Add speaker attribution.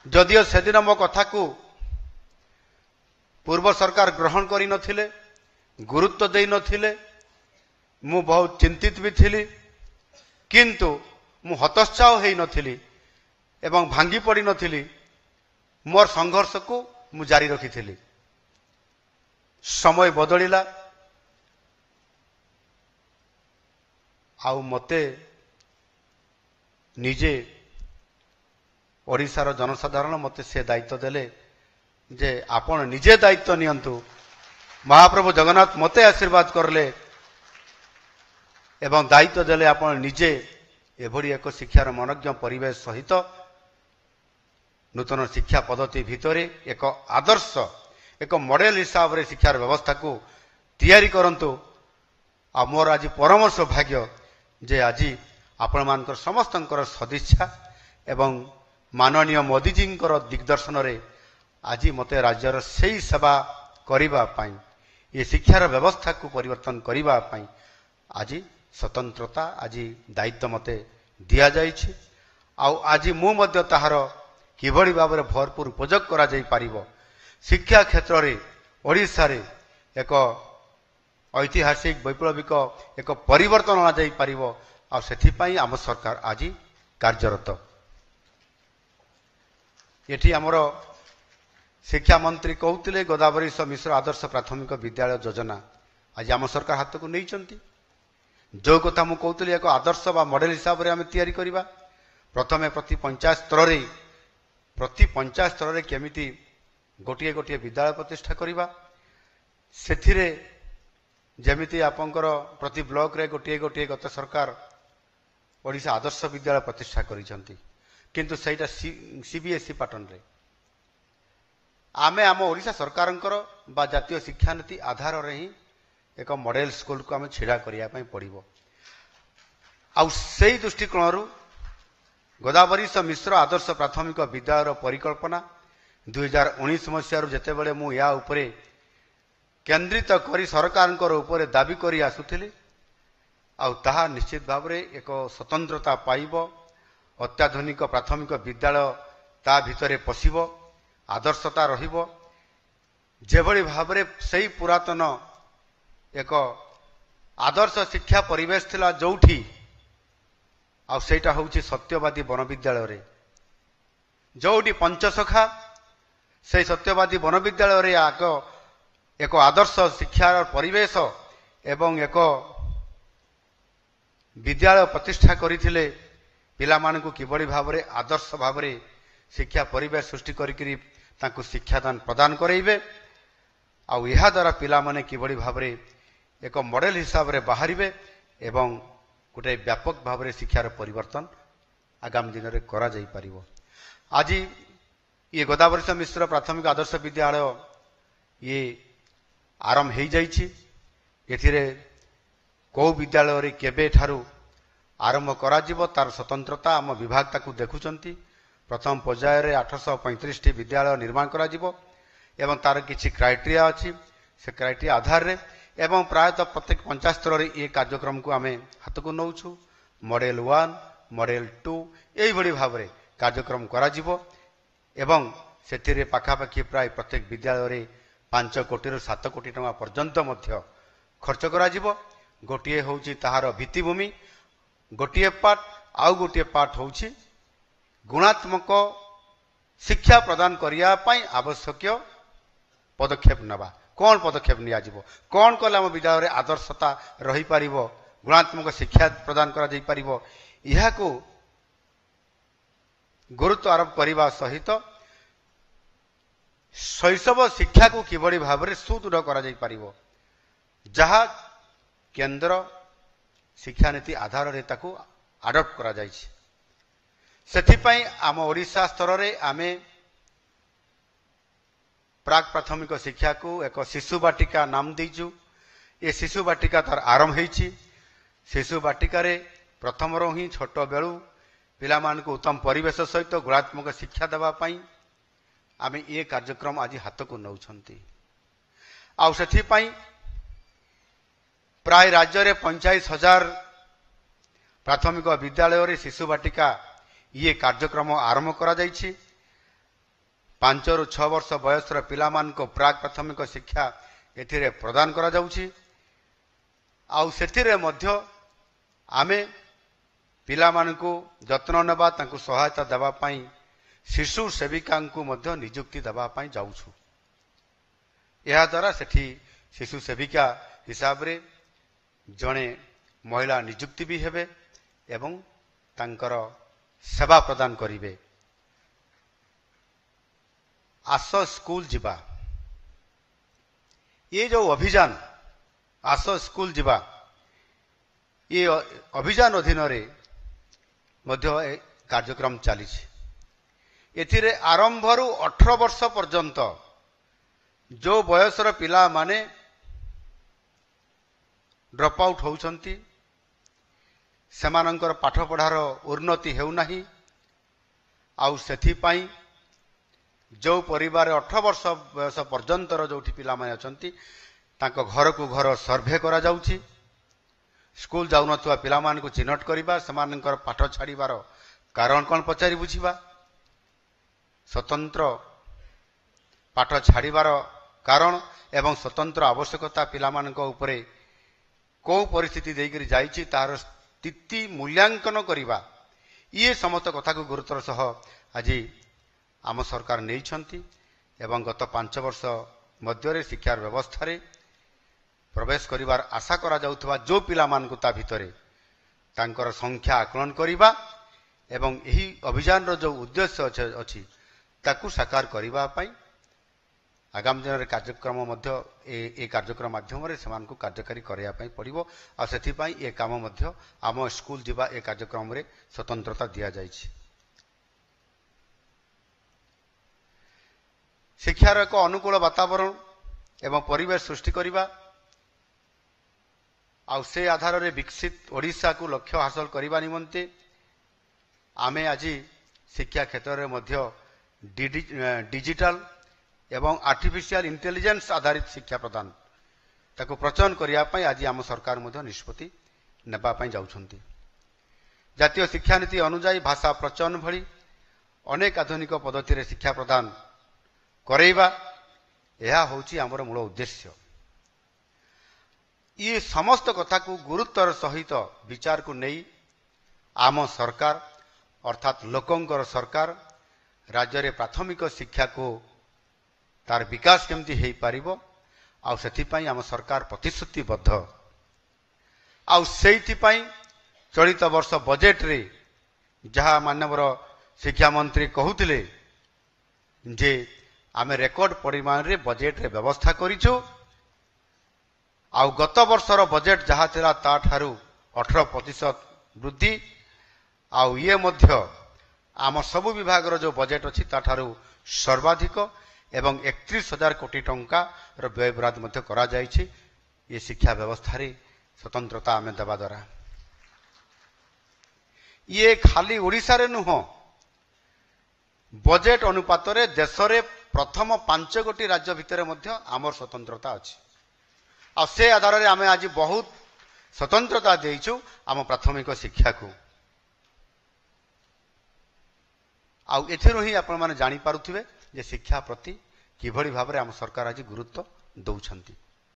Speaker 1: जदिओ सेदिन मो कथा को पूर्व सरकार ग्रहण करि नथिले गुरुत्व देई नथिले मु बहुत चिंतित भी थिली किंतु मु हतोत्साह हेई नथिली एवं भांगी पड़ी नथिली मोर संघर्ष को मु जारी रखिथिली। समय बदलिला आउ मते निजे ओडिशार जनसाधारण मते से दायित्व देले जे आपण निजे दायित्व नियंतु। महाप्रभु जगन्नाथ मते आशीर्वाद करले एवं दायित्व देले आपण निजे एभली एक शिक्षार मनोज्ञ परिवेश सहित नूतन शिक्षा पद्धति भितरे एक आदर्श एक मॉडल हिसाब रे शिक्षार व्यवस्था को तैयारी करंतु। आ मोर आज परम सौभाग्य जे आज आपण मानकर समस्तंकर सदिच्छा एवं माननीय मोदी जी दिग्दर्शन रे आज मते राज्यर सही सेवा करिबा पाई ये शिक्षार व्यवस्था को परिवर्तन करिबा पाई आज स्वतंत्रता आज दायित्व मते दिया जाइछि। आज मु मध्य ताहार किभଳି भाବରେ भरपूर उपयोग करा जाई पारिबो शिक्षा क्षेत्र रे ओडिसा रे एक ऐतिहासिक वैप्लविक एक परिवर्तन आ जाई पारिबो आ सेथि पई आम सरकार आज कार्यरत। एठी हमर शिक्षा मंत्री कहउतिले गोदावरी मिश्र आदर्श प्राथमिक विद्यालय योजना आज आम सरकार हाथ को नहीं जो कथा मु कहउतिले एक आदर्श बा मॉडल हिसाब रे आमे तैयारी करिबा। प्रथमे प्रति पंचायत स्तर रे केमिति गोटिए गोटिए विद्यालय प्रतिष्ठा करिबा सेथिरे जेमिति आपंकर प्रति ब्लॉक रे गोटिए गोटिए गत सरकार ओडिशा आदर्श विद्यालय प्रतिष्ठा करिसंती किंतु सेटा सीबीएसई पैटर्न रे आमे आम ओडिशा सरकारंकर बा जातीय शिक्षा नीति आधार रे ही एक मॉडल स्कूल को आमे छिड़ा करिया पई पड़िबो। आउ सेही दृष्टिकोणरू गोदावरी मिश्र आदर्श प्राथमिक विद्यालय परिकल्पना 2019 मसीह जेतेबेले मु या उपरे केंद्रित करी सरकारंकर उपरे दाबी करी आसुथिली आउ ताहा निश्चित भाव रे एक स्वतंत्रता पाइबो अत्याधुनिक प्राथमिक विद्यालय ता भितरे पशिबो आदर्शता रहिबो जेभଳି भाव रे सही पुरातन एक आदर्श शिक्षा परिवेश थिला जोठी आ सेटा होउची सत्यवादी वन विद्यालय रे जोठी पंचसखा से सत्यवादी वन विद्यालय रे आको एक आदर्श शिक्षार परिवेश एवं एक विद्यालय प्रतिष्ठा करिथिले पिला मानकु किबळी भाबरे आदर्श भाबरे शिक्षा परिवेश सृष्टि करिकरी तांकु शिक्षादान प्रदान करइबे आ इहा द्वारा पिला माने किबळी भाबरे एक मॉडल हिसाब रे बाहरिबे एवं गोटे व्यापक भाव में शिक्षार परिवर्तन आगामी दिन में करा जाई परिबो। आज ये गोदावरी मिश्र प्राथमिक आदर्श विद्यालय ये आरंभ हो जाइछि। एथिरे को विद्यालय रे केबे ठारू आरंभ करा जिवो तार स्वतंत्रता आम विभाग ताकू देखुचंती। प्रथम पर्याय रे 835 टी विद्यालय निर्माण करा जिवो एवं तार किछि क्राइटेरिया अछि से क्राइटेरिया आधार रे एवं प्रायतः प्रत्येक पंचायत स्तर रे ये कार्यक्रम को आमे हाथ को नौछु मॉडल 1 मॉडल 2 एई भली भाव रे कार्यक्रम करा जिवो एवं सेतिरे पाखापाखि प्राय प्रत्येक विद्यालय रे 5 कोटी रु 7 कोटी टका पर्यंत मध्य खर्च करा जिवो। गोटिए होउची ताहार भित्तिभूमि गोटिए पार्ट आउ गोटिए पार्ट होउची गुणात्मक शिक्षा प्रदान करिया पई आवश्यक पदक्षेप नबा कौन पदक्षेप निया जिवो कौन कले आम विद्यालय रे आदर्शता रही पारिबो गुणात्मक शिक्षा प्रदान करा जाई पारिबो इहा को गुरुत्व आरोप करने सहित शैशव शिक्षा को किभली भाव में सुदृढ़ करा जाई पारिबो जहा केंद्र शिक्षा नीति आधार रे ताकू आडप्ट करा जाइछि। सेथिपई आम ओडिशा स्तर रे आमे प्राक प्राथमिक शिक्षा को एक शिशु बाटिका नाम दीजु। ये शिशु बाटिका तार आरंभ होइछि। शिशु बाटिका रे प्रथम रो ही छोट बेलू पिला मान को उत्तम परिवेश सहित गुणात्मक शिक्षा देवा पई आमे ये कार्यक्रम आज हाथ को नौछंती। आउ सेथिपई प्राय राज्य रे 45,000 प्राथमिक विद्यालय रे शिशु बाटिका ये कार्यक्रम आरंभ करा जाइछि। 5 ରୁ 6 ବର୍ଷ ବୟସର ପିଲାମାନଙ୍କୁ ପ୍ରାକ୍ ପ୍ରାଥମିକ ଶିକ୍ଷା ଏଥିରେ ପ୍ରଦାନ କରାଯାଉଛି। ଆଉ ସେଥିରେ ମଧ୍ୟ ଆମେ ପିଲାମାନଙ୍କୁ ଯତ୍ନ ନେବା, ତାଙ୍କୁ ସହାୟତା ଦେବା ପାଇଁ ଶିଶୁ ସେବିକାଙ୍କୁ ମଧ୍ୟ ନିଯୁକ୍ତି ଦେବା ପାଇଁ ଯାଉଛୁ। ଏହାଦ୍ୱାରା ସେଠି ଶିଶୁ ସେବିକା ହିସାବରେ ଜଣେ ମହିଳା ନିଯୁକ୍ତି ବି ହେବେ ଏବଂ ତାଙ୍କର ସେବା ପ୍ରଦାନ କରିବେ। ଆସ ସ୍କୁଲ ଯିବା, ये जो अभियान आस स्कूल जीवा ये अभियान अधीन कार्यक्रम चली एथिरे आरंभरू 18 वर्ष पर्यंत जो बयसर पिला माने ड्रॉप आउट होउछंती सेमानंकर पाठ पढ़ार उन्नति हेउनाही आउ सेथि पाई जो परिवार 18 वर्ष बयस पर्यंतर जो पिला माने अछंती तांको घर को घर सर्वे करा जाउछि। स्कूल जाउनथुवा पिला मान को चिन्हट करिबा, सेमानंकर पाठ छाड़ीबार कारण कोन पचारि बुझिबा, स्वतंत्र पाठ छाड़ीबार कारण एवं स्वतंत्र आवश्यकता पिला मानक उपरे को परिस्थिति देकरी जाइछि तार स्थिति मूल्यांकन करिबा, ये समस्त कथा को गुरुतर सह आज आम सरकार नहीं एवं गत 5 वर्ष मध्य शिक्षा व्यवस्था रे प्रवेश करिवार आशा करा जाउथवा जो पिला मान को ता भितरे तांकर संख्या आकलन करिबा एवं यही अभियान रो जो उद्देश्य अछि ताकू साकार करिबा पई आगामी दिन कार्यक्रम मध्य ए कार्यक्रम माध्यम रे समान को कार्यकारी करिया पई पड़िबो आ सेथि पई ए काम मध्य आम स्कूल जीवा ए कार्यक्रम रे स्वतंत्रता दिया जाइछि। शिक्षार एक अनुकूल वातावरण एवं परिवेश सृष्टि करिबा आउ से आधार रे विकसित ओडिशा को लक्ष्य हासिल करिबा निमंते आमे आज शिक्षा क्षेत्र रे मध्य डिजिटल एवं आर्टिफिशियल इंटेलिजेंस आधारित शिक्षा प्रदान ताको प्रचलन करिया पई आज आम सरकार मध्य निष्पत्ति नेबा पई जाउछंती। जातीय शिक्षा नीति अनुसार भाषा प्रचलन भली अनेक आधुनिक पद्धति रे शिक्षा प्रदान करेबा यह होची हमर मूल उद्देश्य। ये समस्त कथा को गुरुत्वर सहित विचार को नहीं आम सरकार अर्थात लोकंकर सरकार राज्य रे प्राथमिक शिक्षा को तार विकास केमती हेई पारिबो आ सेथि पई आम सरकार प्रतिश्रुतिबद्ध आ सेथि पई चलित वर्ष बजेट रे जहा माननीय शिक्षा मंत्री कहूतिले जे आमे रेकर्ड परिमाण रे बजेट रे व्यवस्था करिछु आउ गत वर्षर बजेट जहा थिला ता ठारू 18% वृद्धि आउ ये मध्य आम सबु विभाग रो जो बजेट अछि ता ठारू सर्वाधिक एवं 31,000 कोटी टंका रो व्यय बराद मध्य करा जाइछि। ये शिक्षा व्यवस्था रे स्वतंत्रता आमे देबा द्वारा ये खाली ओडिसा रे नुह बजेट अनुपात रे देश रे प्रथम 5 गोटी राज्य भितर मध्य आमर स्वतंत्रता अछि आ से आधार रे आमे आज बहुत स्वतंत्रता देइछु आम प्राथमिक शिक्षा को आ एथिरो ही आपण माने जानि पारुथिबे जे शिक्षा प्रति किभଳି भाबरे आम सरकार आज गुरुत्व दउछंती।